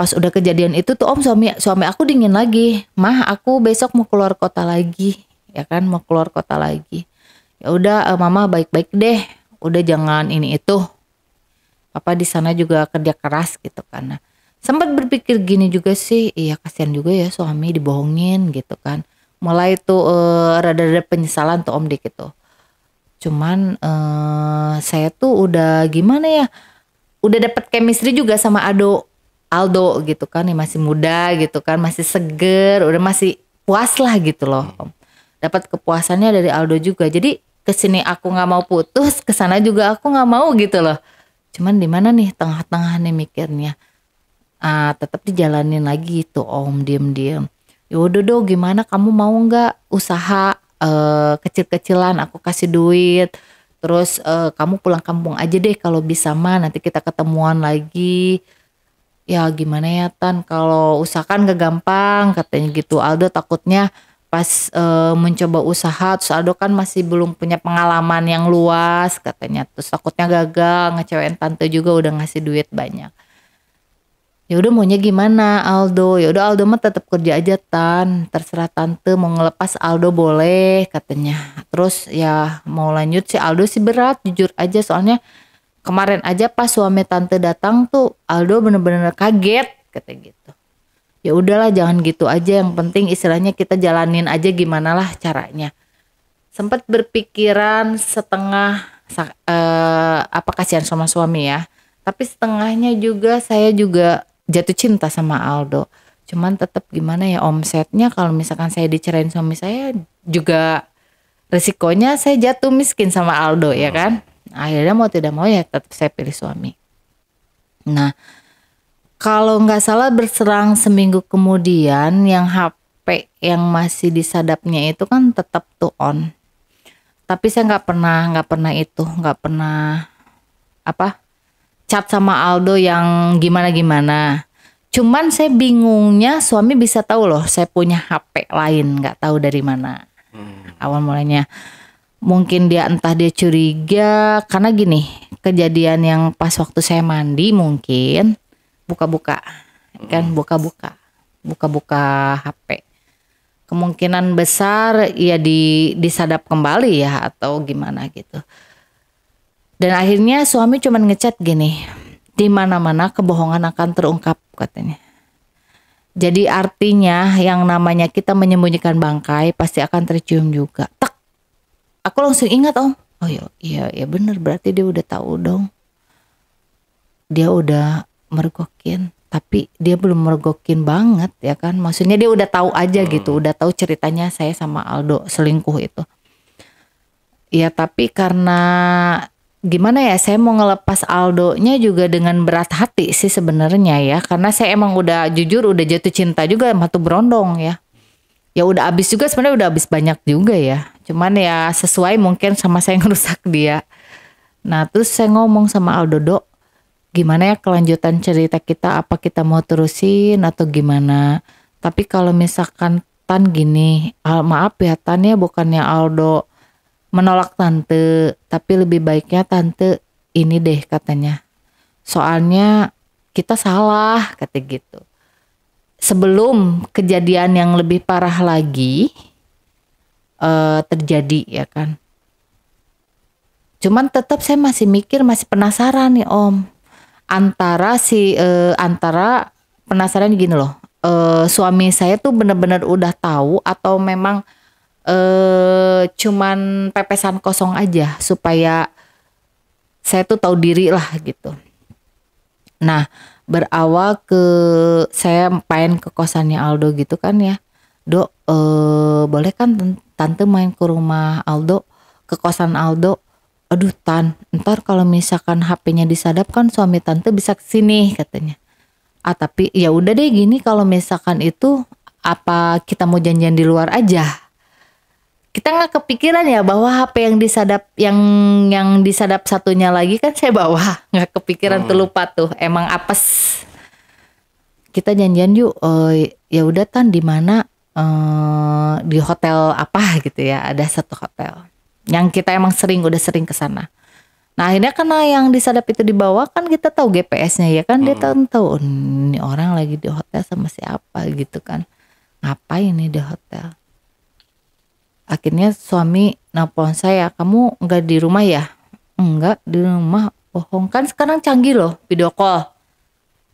S1: pas udah kejadian itu tuh Om, suami aku dingin lagi. Mah, aku besok mau keluar kota lagi, ya kan, mau keluar kota lagi. Ya udah, Mama baik-baik deh. Udah jangan ini itu. Papa di sana juga kerja keras gitu kan. Nah, sempat berpikir gini juga sih, iya kasihan juga ya suami dibohongin gitu kan. Mulai tuh rada-rada penyesalan tuh Om dikit tuh. Cuman saya tuh udah gimana ya, udah dapet chemistry juga sama Aldo gitu kan, yang masih muda gitu kan, masih seger, udah masih puas lah gitu loh Om. Dapat kepuasannya dari Aldo juga. Jadi kesini aku nggak mau putus, kesana juga aku nggak mau gitu loh. Cuman di mana nih tengah-tengah nih mikirnya. Tetap dijalanin lagi tuh Om, diem-diem. Yaudah dong, gimana kamu mau nggak usaha kecil-kecilan, aku kasih duit. Terus kamu pulang kampung aja deh kalau bisa mah, nanti kita ketemuan lagi. Ya gimana ya Tan, kalau usahakan gak gampang katanya gitu. Aldo takutnya pas mencoba usaha, terus Aldo kan masih belum punya pengalaman yang luas katanya, terus takutnya gagal, ngecewain tante juga udah ngasih duit banyak. Ya udah maunya gimana Aldo? Ya udah Aldo mah tetap kerja aja Tan, terserah tante mau ngelepas Aldo boleh katanya. Terus ya mau lanjut sih Aldo sih berat, jujur aja, soalnya kemarin aja pas suami tante datang tuh Aldo bener-bener kaget katanya gitu. Ya udahlah jangan gitu aja, yang penting istilahnya kita jalanin aja gimana lah caranya. Sempat berpikiran setengah apa kasihan sama suami ya, tapi setengahnya juga saya juga jatuh cinta sama Aldo. Cuman tetap gimana ya, omsetnya kalau misalkan saya dicerain suami saya juga resikonya saya jatuh miskin sama Aldo ya kan. Akhirnya mau tidak mau ya tetap saya pilih suami. Nah, kalau nggak salah berserang seminggu kemudian yang HP yang masih disadapnya itu kan tetap tuh on. Tapi saya nggak pernah apa chat sama Aldo yang gimana. Cuman saya bingungnya suami bisa tahu loh saya punya HP lain, nggak tahu dari mana. Awal mulanya mungkin entah dia curiga karena gini, kejadian yang pas waktu saya mandi mungkin buka-buka HP. Kemungkinan besar ya disadap kembali ya atau gimana gitu. Dan akhirnya suami cuma ngechat gini, di mana-mana kebohongan akan terungkap katanya. Jadi artinya yang namanya kita menyembunyikan bangkai pasti akan tercium juga. Tak, aku langsung ingat Om. Oh iya bener, berarti dia udah tahu dong. Dia udah mergokin, tapi dia belum mergokin banget ya kan. Maksudnya dia udah tahu aja gitu, udah tahu ceritanya saya sama Aldo selingkuh itu. Ya tapi karena gimana ya, saya mau ngelepas Aldonya juga dengan berat hati sih sebenarnya ya. Karena saya emang udah jujur udah jatuh cinta juga sama tuh berondong ya. Ya udah habis juga sebenarnya, udah habis banyak juga ya. Cuman ya sesuai mungkin sama saya ngerusak dia. Nah terus saya ngomong sama Aldo, Dok, gimana ya kelanjutan cerita kita, apa kita mau terusin atau gimana. Tapi kalau misalkan Tan gini, maaf ya Tan ya, bukannya Aldo menolak tante, tapi lebih baiknya tante ini deh katanya. Soalnya kita salah kata gitu. Sebelum kejadian yang lebih parah lagi terjadi ya kan. Cuman tetap saya masih mikir, masih penasaran nih Om. Antara penasaran gini loh, suami saya tuh benar-benar udah tahu atau memang cuman pepesan kosong aja supaya saya tuh tahu diri lah gitu. Nah berawal saya main ke kosannya Aldo gitu kan ya, Dok, boleh kan tante main ke rumah Aldo, ke kosan Aldo. Aduh Tan, ntar kalau misalkan HP-nya disadap kan suami tante bisa kesini katanya. Tapi ya udah deh gini, kalau misalkan itu apa kita mau janjian di luar aja. Kita nggak kepikiran ya bahwa HP yang disadap, yang disadap satunya lagi kan saya bawa, nggak kepikiran tuh, lupa tuh, emang apes. Kita janjian yuk, ya udah Tan, di mana, di hotel apa gitu ya, ada satu hotel yang kita emang udah sering ke sana. Nah akhirnya karena yang disadap itu dibawa kan kita tahu GPS-nya ya kan, dia tahu "Oh, ini orang lagi di hotel sama siapa gitu kan, ngapain nih di hotel." Akhirnya suami nelpon saya, "Kamu nggak di rumah ya?" "Enggak di rumah." "Bohong, kan sekarang canggih loh video call."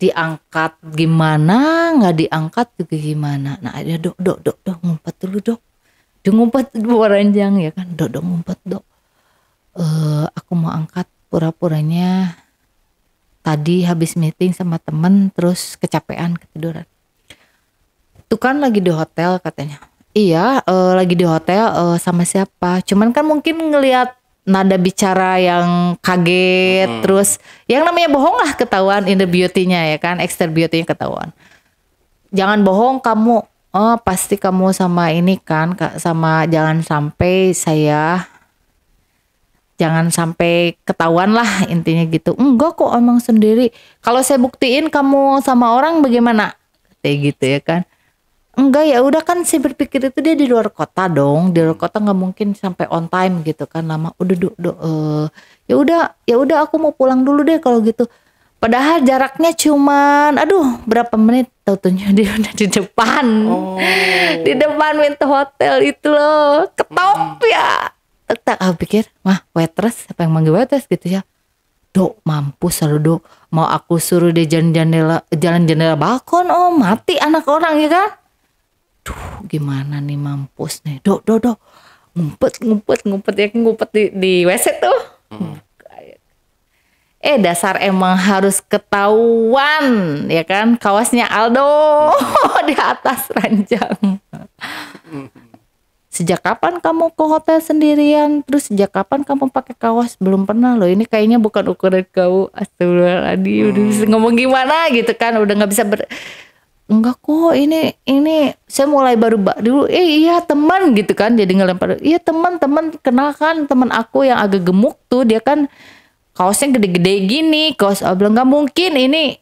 S1: Diangkat gimana, nggak diangkat juga gimana. Nah dia dok ngumpet dulu dok. Dia ngumpet ranjang ya kan, dok ngumpet dok. Aku mau angkat, pura-puranya tadi habis meeting sama temen terus kecapean ketiduran. Tuh kan lagi di hotel katanya. Iya lagi di hotel sama siapa. Cuman kan mungkin ngelihat nada bicara yang kaget. Terus yang namanya bohong lah ketahuan inner beauty-nya ya kan. Exter beauty-nya ketahuan. Jangan bohong kamu. Oh pasti kamu sama ini kan. Sama jangan sampai jangan sampai ketahuan lah intinya gitu. Enggak kok emang sendiri. Kalau saya buktiin kamu sama orang bagaimana? Kayak gitu ya kan. Enggak ya udah kan saya berpikir itu dia di luar kota dong. Di luar kota nggak mungkin sampai on time gitu kan lama. Udah ya udah aku mau pulang dulu deh kalau gitu. Padahal jaraknya cuman berapa menit taunya dia udah di depan. Di depan pintu hotel itu loh. Ketop ya. Tak aku pikir, wah waitress apa yang manggil waitress gitu ya. Dok mampus lalu dok. Mau aku suruh dia jalan jendela balkon, mati anak orang ya kan. Duh gimana nih mampus nih. Dok ngumpet ya ngumpet di WC tuh. Dasar emang harus ketahuan ya kan. Kawasnya Aldo di atas ranjang. Sejak kapan kamu ke hotel sendirian? Terus sejak kapan kamu pakai kaos? Belum pernah loh. Ini kayaknya bukan ukuran kau. Astagfirullahaladzim. Udah bisa ngomong gimana gitu kan. Udah gak bisa enggak kok ini saya mulai baru dulu. Iya teman gitu kan. Jadi ngelempar. Iya teman kenal kan teman aku yang agak gemuk tuh. Dia kan kaosnya gede-gede gini. Kaos bilang gak mungkin ini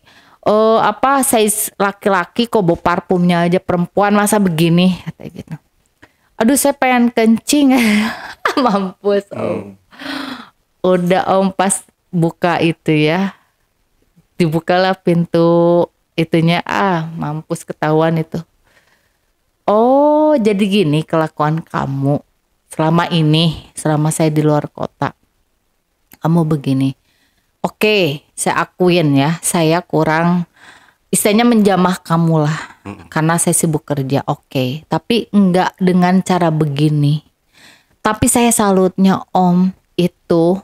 S1: size laki-laki kok bawa parfumnya aja perempuan masa begini kata gitu. Aduh saya pengen kencing. Mampus om. Udah om pas buka itu ya. Dibukalah pintu itunya. Mampus ketahuan itu. Oh jadi gini kelakuan kamu. Selama saya di luar kota. Kamu begini. Oke saya akuin ya. Saya kurang istilahnya menjamah kamu lah. Karena saya sibuk kerja. Oke. Tapi enggak dengan cara begini. Tapi saya salutnya om. Itu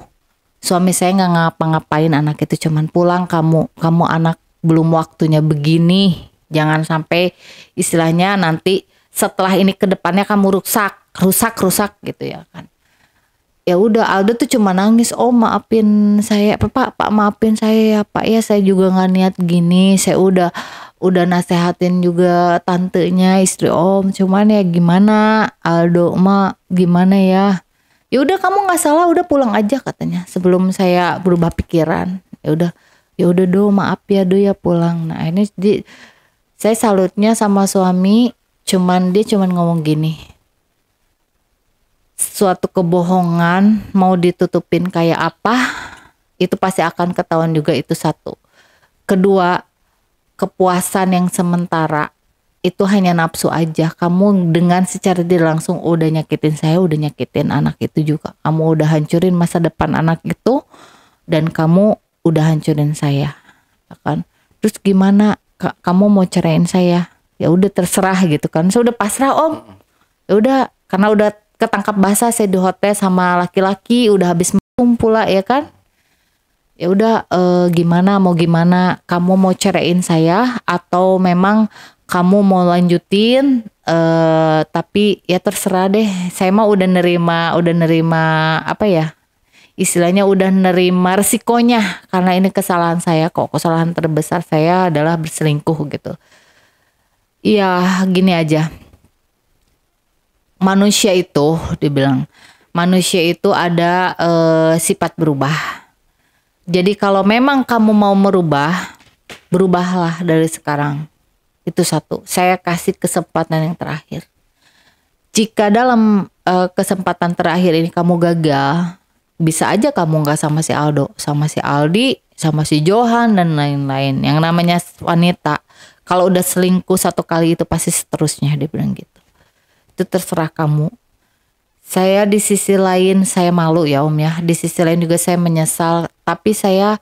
S1: suami saya gak ngapa-ngapain anak itu. Cuman pulang kamu anak belum waktunya begini. Jangan sampai istilahnya nanti setelah ini ke depannya kamu rusak gitu ya kan. Ya udah Aldo tuh cuma nangis, maafin saya pak maafin saya ya pak ya saya juga nggak niat gini, saya udah nasehatin juga tantenya istri om, cuman ya gimana Aldo gimana ya udah kamu nggak salah udah pulang aja katanya sebelum saya berubah pikiran. Ya udah do maaf ya do ya pulang. Nah ini saya salutnya sama suami, dia cuman ngomong gini. Suatu kebohongan mau ditutupin kayak apa itu pasti akan ketahuan juga, itu satu. Kedua, kepuasan yang sementara itu hanya nafsu aja. Kamu dengan secara dia langsung udah nyakitin saya, udah nyakitin anak itu juga. Kamu udah hancurin masa depan anak itu dan kamu udah hancurin saya, ya kan? Terus gimana? Kamu mau ceraiin saya? Ya udah terserah gitu kan. Saya udah pasrah om. Ya udah karena udah ketangkap basah saya di hotel sama laki-laki, udah habis malam pula ya kan. Ya udah gimana kamu mau ceraiin saya atau memang kamu mau lanjutin tapi ya terserah deh. Saya mah udah nerima apa ya? Istilahnya udah nerima resikonya karena ini kesalahan saya kok. Kesalahan terbesar saya adalah berselingkuh gitu. Iya, gini aja. Manusia itu ada sifat berubah. Jadi kalau memang kamu mau berubahlah dari sekarang. Itu satu. Saya kasih kesempatan yang terakhir. Jika dalam kesempatan terakhir ini kamu gagal, bisa aja kamu nggak sama si Aldo, sama si Aldi, sama si Johan dan lain-lain. Yang namanya wanita, kalau udah selingkuh satu kali itu pasti seterusnya, dia bilang gitu. Itu terserah kamu. Saya di sisi lain saya malu ya Om ya. Di sisi lain juga saya menyesal. Tapi saya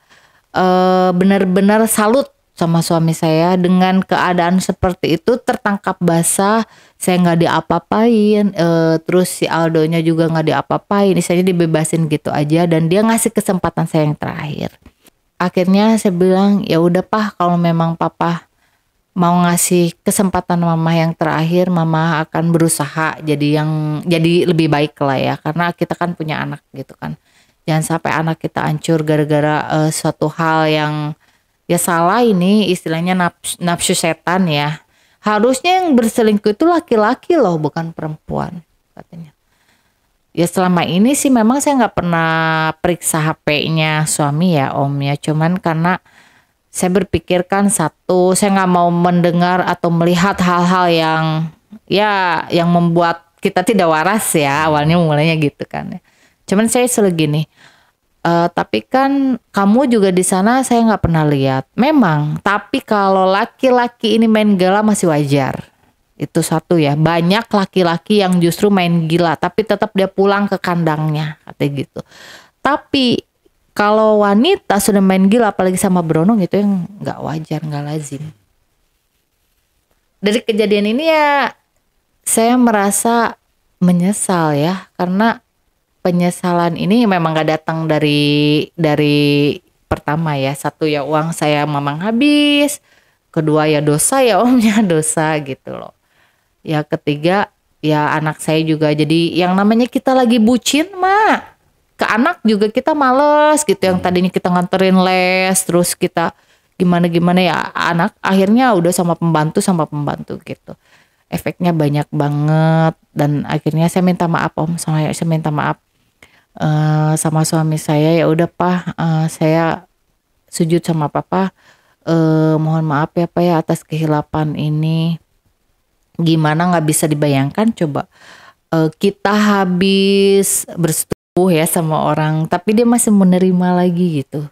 S1: benar-benar salut sama suami saya dengan keadaan seperti itu, tertangkap basah, saya nggak diapa-apain, terus si Aldonya juga nggak diapa-apain, saya dibebasin gitu aja dan dia ngasih kesempatan saya yang terakhir. Akhirnya saya bilang ya udah Pak, kalau memang Papa mau ngasih kesempatan Mama yang terakhir, Mama akan berusaha jadi lebih baik lah ya, karena kita kan punya anak gitu kan. Jangan sampai anak kita hancur gara-gara suatu hal yang ya salah, ini istilahnya nafsu setan ya. Harusnya yang berselingkuh itu laki-laki loh, bukan perempuan katanya. Ya selama ini sih memang saya nggak pernah periksa HP-nya suami ya Om ya. Cuman karena saya berpikir kan satu, saya nggak mau mendengar atau melihat hal-hal yang membuat kita tidak waras ya. Awalnya mulainya gitu kan. Cuman saya selalu gini. Tapi kan kamu juga di sana saya nggak pernah lihat. Memang, tapi kalau laki-laki ini main gila masih wajar. Itu satu ya. Banyak laki-laki yang justru main gila, tapi tetap dia pulang ke kandangnya, katanya gitu. Tapi kalau wanita sudah main gila, apalagi sama beronong, itu yang nggak wajar, nggak lazim. Dari kejadian ini ya, saya merasa menyesal ya, karena penyesalan ini memang gak datang dari pertama ya. Satu ya uang saya memang habis. Kedua ya dosa ya Omnya, dosa gitu loh. Ya ketiga ya anak saya juga. Jadi yang namanya kita lagi bucin mah, ke anak juga kita males gitu. Yang tadinya kita nganterin les, terus kita gimana-gimana ya, anak akhirnya udah sama pembantu gitu. Efeknya banyak banget. Dan akhirnya saya minta maaf Om, saya minta maaf sama suami saya. Ya udah Pak, saya sujud sama Papa, mohon maaf ya Pak ya atas kehilapan ini. Gimana nggak bisa dibayangkan coba, kita habis bersetubuh ya sama orang, tapi dia masih menerima lagi gitu.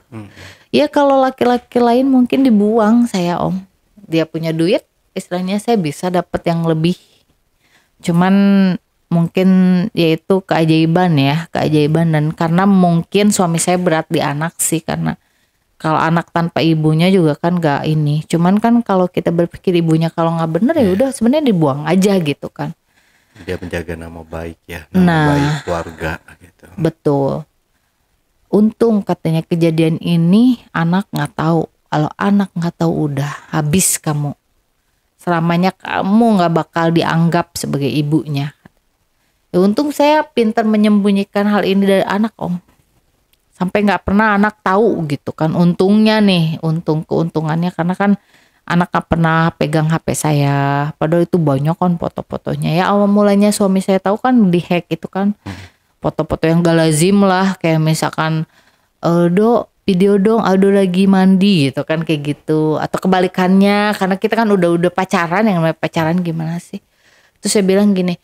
S1: Ya kalau laki-laki lain mungkin dibuang saya Om. Dia punya duit, istilahnya saya bisa dapat yang lebih. Cuman mungkin yaitu keajaiban dan karena mungkin suami saya berat di anak sih, karena kalau anak tanpa ibunya juga kan gak ini. Cuman kan kalau kita berpikir ibunya kalau nggak bener ya udah sebenarnya dibuang aja gitu kan.
S2: Dia menjaga nama baik ya, nama baik keluarga gitu.
S1: Betul. Untung katanya kejadian ini anak nggak tahu. Kalau anak nggak tahu udah habis kamu. Selamanya kamu nggak bakal dianggap sebagai ibunya. Ya, untung saya pintar menyembunyikan hal ini dari anak Om. Sampai nggak pernah anak tahu gitu kan. Untungnya nih, keuntungannya karena kan anak nggak pernah pegang HP saya. Padahal itu banyak kan foto-fotonya. Ya awal mulanya suami saya tahu kan dihack itu kan. Foto-foto yang gak lazim lah. Kayak misalkan, Aldo video dong Aldo lagi mandi gitu kan, kayak gitu. Atau kebalikannya, karena kita kan udah pacaran, yang namanya pacaran gimana sih. Terus saya bilang gini,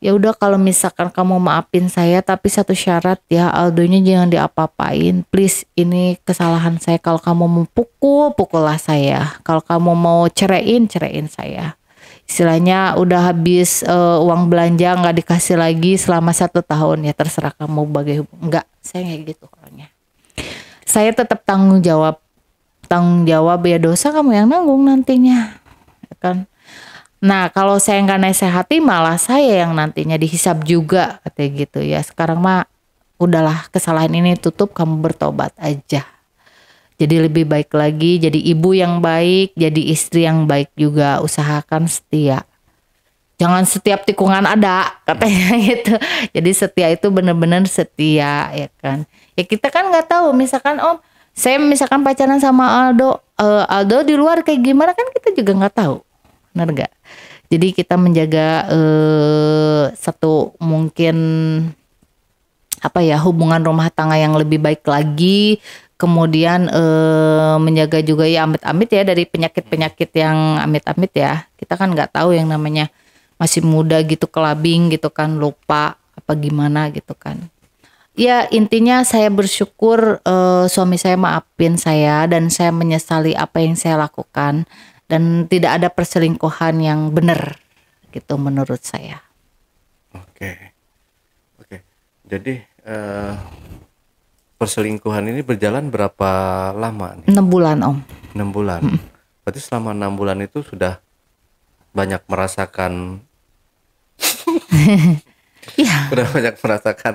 S1: ya udah kalau misalkan kamu maafin saya, tapi satu syarat ya, Aldonya jangan diapa-apain, please, ini kesalahan saya. Kalau kamu mau pukullah saya. Kalau kamu mau ceraiin saya. Istilahnya udah habis uang belanja nggak dikasih lagi selama 1 tahun, ya terserah kamu enggak, saya kayak gitu orangnya. Saya tetap tanggung jawab ya, dosa kamu yang nanggung nantinya, ya kan. Nah kalau saya nggak nasihati malah saya yang nantinya dihisab juga, katanya gitu ya. Sekarang mah udahlah, kesalahan ini tutup, kamu bertobat aja. Jadi lebih baik lagi, jadi ibu yang baik, jadi istri yang baik juga, usahakan setia. Jangan setiap tikungan ada, katanya gitu. Jadi setia itu benar-benar setia, ya kan. Ya kita kan nggak tahu, misalkan Om, saya misalkan pacaran sama Aldo di luar kayak gimana kan kita juga nggak tahu, benar nggak? Jadi kita menjaga satu mungkin hubungan rumah tangga yang lebih baik lagi. Kemudian menjaga juga ya amit-amit ya dari penyakit-penyakit yang amit-amit ya. Kita kan nggak tahu yang namanya masih muda gitu, kelabing gitu kan, lupa apa gimana gitu kan. Ya intinya saya bersyukur suami saya maafin saya dan saya menyesali apa yang saya lakukan dan tidak ada perselingkuhan yang benar gitu menurut saya.
S2: Oke. Oke. Jadi perselingkuhan ini berjalan berapa lama nih?
S1: 6 bulan Om.
S2: 6 bulan. Berarti selama 6 bulan itu sudah banyak merasakan
S1: Iya.
S2: udah banyak merasakan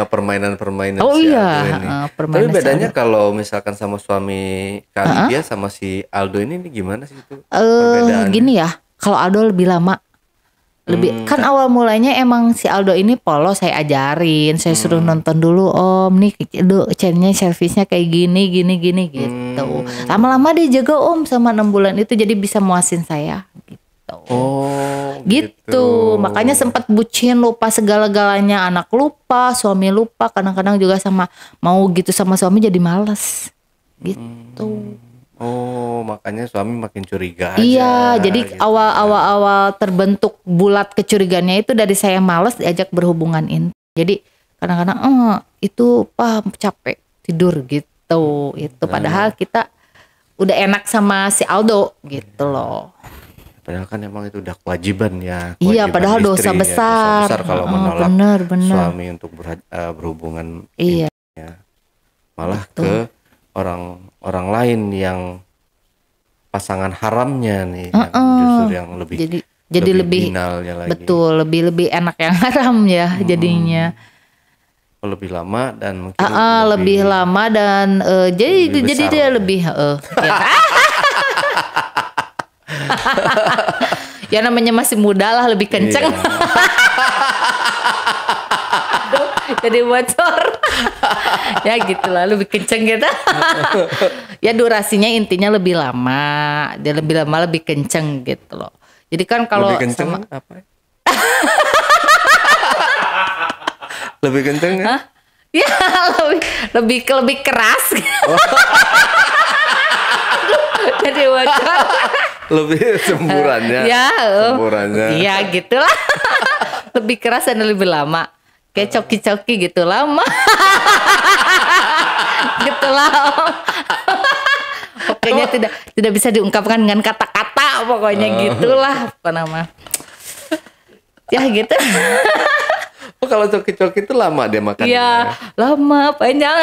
S2: permainan-permainan
S1: Oh
S2: si
S1: iya,
S2: Aldo ini. Tapi
S1: permainan si
S2: bedanya
S1: Aldo.
S2: kalau misalkan sama suami Kak Lydia sama si Aldo ini gimana sih itu perbedaannya?
S1: Gini ya, kalau Aldo lebih lama. Kan awal mulanya emang si Aldo ini polos saya ajarin, saya suruh nonton dulu Om, nih channelnya servisnya kayak gini gitu. Lama-lama dia jaga Om sama 6 bulan itu jadi bisa muasin saya gitu.
S2: Oh,
S1: Gitu. Makanya sempat bucin, lupa segala-galanya, anak lupa, suami lupa, kadang-kadang juga sama mau gitu sama suami jadi males. Gitu.
S2: Oh, makanya suami makin curiga aja.
S1: Iya, jadi
S2: gitu.
S1: awal terbentuk bulat kecurigaannya itu dari saya males diajak berhubungan intim. Jadi kadang-kadang itu Pak capek tidur gitu. Itu padahal kita udah enak sama si Aldo gitu loh.
S2: Padahal kan emang itu udah kewajiban ya.
S1: Iya,
S2: Kewajiban
S1: padahal
S2: istri
S1: dosa
S2: ya,
S1: besar.
S2: dosa besar kalau menolak
S1: Bener.
S2: suami untuk berhubungan
S1: Iya.
S2: intimnya. Malah ke orang lain yang pasangan haramnya nih, yang justru yang lebih
S1: jadi lebih
S2: finalnya lagi.
S1: betul, lebih enak yang haram ya jadinya.
S2: Lebih lama dan mungkin
S1: Lebih lama dan jadi
S2: lebih
S1: jadi
S2: besar.
S1: dia lebih ya. Ya namanya masih muda lah, lebih kenceng.
S2: Iya.
S1: Aduh, jadi bocor. Ya gitulah, lebih kenceng gitu. Ya durasinya intinya lebih lama, dia lebih lama lebih kenceng gitu loh. Jadi kan kalau
S2: Lebih kenceng
S1: sama
S2: apa? Lebih kenceng ya?
S1: ya lebih keras. Jadi bocor.
S2: Lebih semburannya.
S1: Ya,
S2: semburannya.
S1: iya gitulah. Lebih keras dan lebih lama. Kayak coki-coki gitu lama. Gitulah Om. Pokoknya tidak bisa diungkapkan dengan kata-kata, pokoknya gitulah apa nama. Ya gitu.
S2: Oh, kalau coki-coki itu lama dia makan.
S1: Iya, lama, panjang.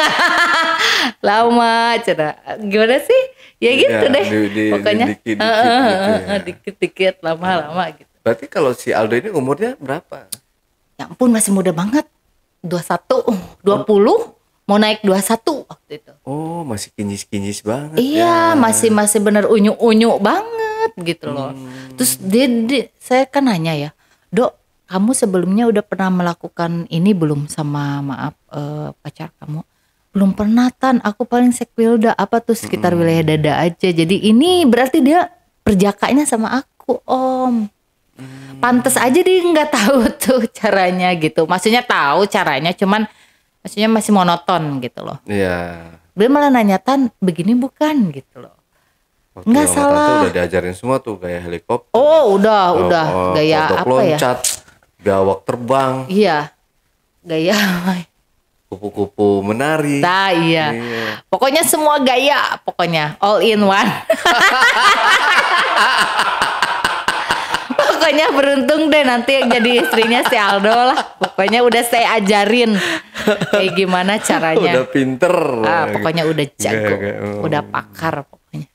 S1: Lama, cara. Gimana sih? Ya gitu
S2: Ya,
S1: deh. Pokoknya
S2: dikit-dikit gitu ya.
S1: dikit-dikit lama-lama gitu.
S2: Berarti kalau si Aldo ini umurnya berapa?
S1: Ya ampun masih muda banget. 21, 20, mau naik 21 waktu itu.
S2: Oh, masih kinyis-kinyis banget
S1: Iya,
S2: ya.
S1: masih bener unyu-unyu banget gitu loh. Terus saya kan nanya ya, Dok, kamu sebelumnya udah pernah melakukan ini belum sama pacar kamu? Belum pernah Tan, aku paling sekwilda apa tuh sekitar wilayah dada aja. Jadi ini berarti dia perjakanya sama aku Om. Pantes aja dia nggak tahu tuh caranya gitu. Maksudnya tahu caranya, cuman maksudnya masih monoton gitu loh.
S2: Iya.
S1: Dia malah nanya Tan, begini bukan gitu loh.
S2: Waktu
S1: Nggak
S2: sama tante
S1: salah.
S2: udah diajarin semua tuh gaya helikopter.
S1: Oh udah gaya
S2: kodok
S1: apa ya?
S2: loncat, gawak terbang,
S1: Iya, gaya.
S2: kupu-kupu menari.
S1: Nah iya. Pokoknya semua gaya, pokoknya all in one. Pokoknya beruntung deh nanti yang jadi istrinya si Aldo lah. Pokoknya udah saya ajarin kayak gimana caranya.
S2: Udah pinter.
S1: Pokoknya udah jago,
S2: Gak.
S1: udah pakar pokoknya.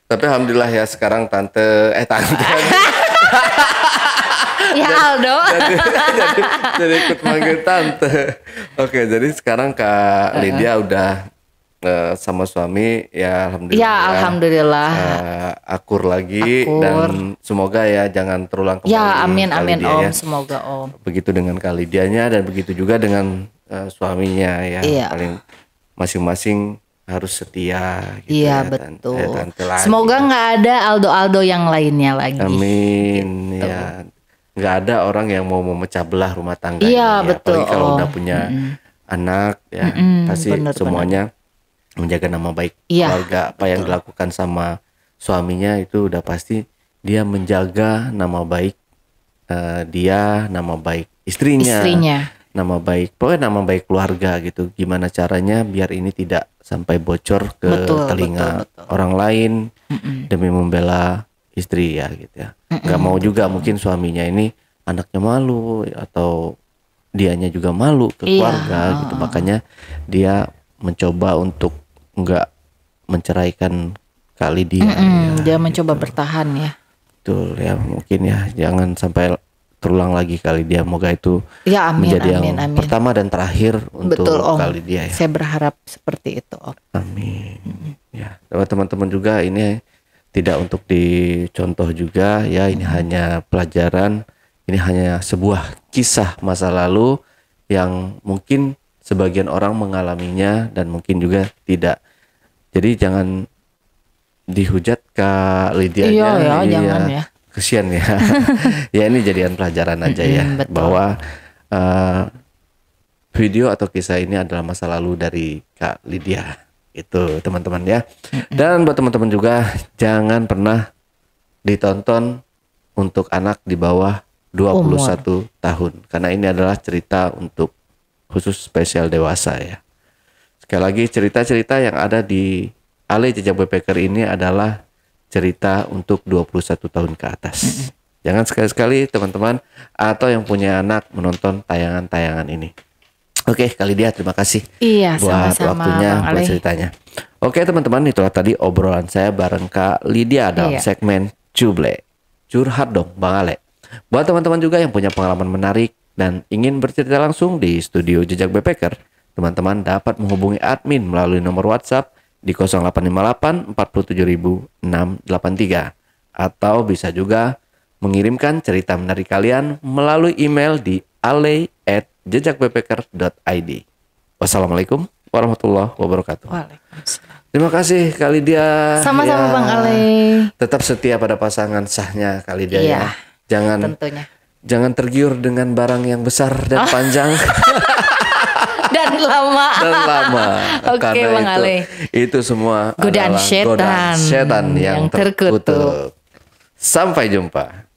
S2: Tapi alhamdulillah ya sekarang tante.
S1: Ya Aldo.
S2: jadi ikut manggil tante. Oke, jadi sekarang Kak Lydia udah sama suami ya alhamdulillah.
S1: Ya alhamdulillah.
S2: Akur lagi dan semoga ya jangan terulang kembali.
S1: Ya amin
S2: Kak
S1: amin
S2: Lydia,
S1: Om,
S2: ya.
S1: semoga Om.
S2: Begitu dengan Kak Lydianya dan begitu juga dengan suaminya ya.
S1: Iya.
S2: Paling masing-masing harus setia gitu
S1: Iya
S2: ya,
S1: betul.
S2: tante lagi.
S1: Semoga nggak ada Aldo yang lainnya lagi.
S2: Amin
S1: Gitu.
S2: ya. Nggak ada orang yang mau memecah belah rumah tangga
S1: Iya,
S2: ini, ya.
S1: betul,
S2: Apalagi kalau
S1: Om.
S2: udah punya anak ya pasti
S1: bener.
S2: semuanya menjaga nama baik
S1: Iya,
S2: keluarga. Apa yang dilakukan sama suaminya itu udah pasti dia menjaga nama baik dia, nama baik istrinya, nama baik, pokoknya nama baik keluarga gitu. Gimana caranya biar ini tidak sampai bocor ke telinga orang lain demi membela istri ya gitu ya. Nggak mau juga mungkin suaminya ini anaknya malu atau dianya juga malu ke keluarga gitu. Makanya dia mencoba untuk nggak menceraikan Kak Lydia.
S1: Dia mencoba bertahan ya.
S2: Betul ya, mungkin ya jangan sampai terulang lagi Kak Lydia. Moga itu menjadi yang pertama dan terakhir untuk Kak Lydia ya.
S1: Saya berharap seperti itu Om.
S2: Amin. Ya, teman-teman juga ini tidak untuk dicontoh juga ya, ini hanya pelajaran, ini hanya sebuah kisah masa lalu yang mungkin sebagian orang mengalaminya dan mungkin juga tidak. Jadi jangan dihujat Kak Lydia
S1: jangan ya.
S2: Kesian ya. Ya ini jadian pelajaran aja ya, bahwa video atau kisah ini adalah masa lalu dari Kak Lydia. Itu teman-teman ya. Dan buat teman-teman juga jangan pernah ditonton untuk anak di bawah 21 tahun karena ini adalah cerita untuk khusus spesial dewasa ya. Sekali lagi cerita-cerita yang ada di Ale Jejak Backpacker ini adalah cerita untuk 21 tahun ke atas. Jangan sekali-sekali teman-teman atau yang punya anak menonton tayangan-tayangan ini. Oke, Kak Lydia terima kasih buat waktunya, buat ceritanya. Oke teman-teman, itulah tadi obrolan saya bareng Kak Lydia dalam segmen Cuble. Curhat dong Bang Ale. Buat teman-teman juga yang punya pengalaman menarik dan ingin bercerita langsung di studio Jejak Backpacker, teman-teman dapat menghubungi admin melalui nomor WhatsApp di 0858 47683 atau bisa juga mengirimkan cerita menarik kalian melalui email di ale@jejakbackpacker.id. Wassalamualaikum warahmatullahi wabarakatuh.
S1: Waalaikumsalam.
S2: Terima kasih Kak Lydia.
S1: Sama-sama Bang Ale.
S2: Tetap setia pada pasangan sahnya Kak Lydia ya.
S1: Tentunya.
S2: Jangan tergiur dengan barang yang besar dan panjang.
S1: Dan lama. Oke Bang Ale.
S2: Itu semua
S1: godaan
S2: adalah godaan setan yang terkutuk. Sampai jumpa.